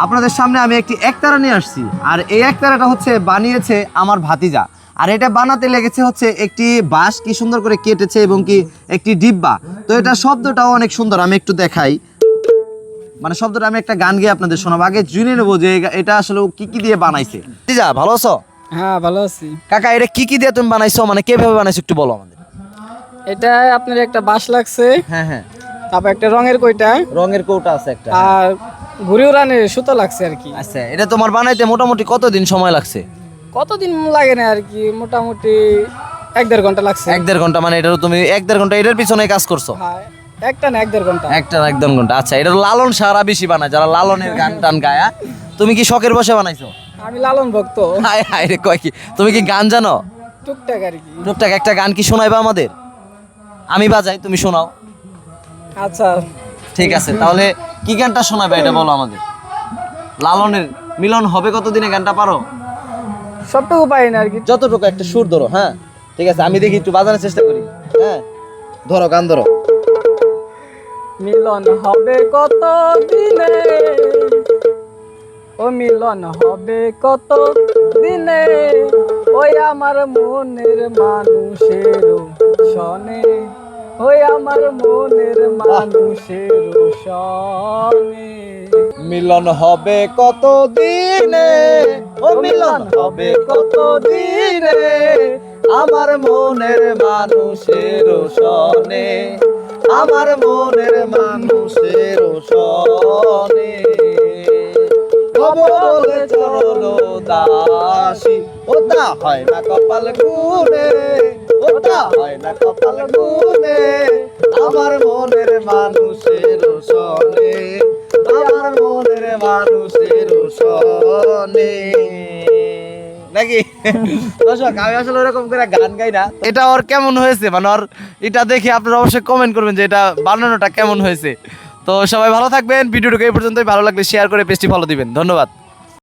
আপনাদের সামনে আমি একটি একতারা নিয়ে আসছি, আর এই একতারাটা হচ্ছে বানিয়েছে আমার ভাতিজা। আর এটা বানাতে লেগেছে হচ্ছে একটি বাঁশ কি সুন্দর করে কেটেছে এবং কি একটি ডিব্বা। তো এটা শব্দটাও অনেক সুন্দর, আমি একটু দেখাই। মানে শব্দটা আমি একটা গান গিয়ে আপনাদের শোনাবো। আগে জেনে নেবো যে এটা আসলে কি কি দিয়ে বানাইছে। ভাতিজা ভালো আছো? হ্যাঁ ভালো আছি। কাকা এটা কি কি দিয়ে তুমি বানাইছো, মানে কিভাবে বানাইছো একটু বলো আমাদের। এটা আপনার একটা বাঁশ লাগছে, হ্যাঁ হ্যাঁ, তারপর একটা রঙের কইটা, রঙের কৌটা আছে একটা। আর ঘুড়ি উড়ানের সুতো লাগছে আর কি। আচ্ছা, এটা তোমার বানাইতে মোটামুটি কতদিন সময় লাগছে? কতদিন লাগে না আর কি, মোটামুটি 1-1.5 ঘন্টা লাগছে। 1-1.5 ঘন্টা? মানে এটা তুমি 1-1.5 ঘন্টা এটার পিছনে কাজ করছো? হ্যাঁ, একটা না 1-1.5 ঘন্টা। একটা 1-1.5 ঘন্টা। আচ্ছা, এটা লালন সারা বেশি বানায়, যারা লালনের গান টান গায়। তুমি কি শখের বসে বানাইছো? আমি লালন ভক্ত। হায় হায় রে, কয় কি তুমি কি গান জানো? টুকটাক আর কি। টুকটাক একটা গান কি শোনাইবা আমাদের? আমি বাজাই, তুমি শোনাও। আচ্ছা ঠিক আছে, তাহলে কি গানটা শোনাবে এটা বলো আমাদের। লালনের মিলন হবে কতদিনে গানটা পারো? সবটুকু পাই না আর কি। যতটুকু একটা সুর ধরো। হ্যাঁ ঠিক আছে, আমি দেখি একটু বাজানোর চেষ্টা করি। হ্যাঁ ধরো, গান ধরো। মিলন হবে কত দিনে, ও মিলন হবে কত দিনে, ওই আমার মনের মানুষের সনে, ওই আমার মনের মানুষের সনে। মিলন হবে কত দিনে, ও মিলন হবে কত দিনে, আমার মনের মানুষের সনে, আমার মনের মানুষের সনে। বলে চরণ দাসী, ওটা হয় না কপাল গুনে, ওটা হয় না কপাল গুনে, আমার মনের মানুষের সনে, আমার মনের মানুষের সনে। নাকি দর্শক, আমি আসলে ওরকম করে গান গাই না। এটা ওর কেমন হয়েছে, মানে ওর এটা দেখে আপনারা অবশ্যই কমেন্ট করবেন যে এটা বানানোটা কেমন হয়েছে। তো সবাই ভালো থাকবেন, ভিডিওটুকু এই পর্যন্তই। ভালো লাগলে শেয়ার করে পেজটি ফলো দিবেন। ধন্যবাদ।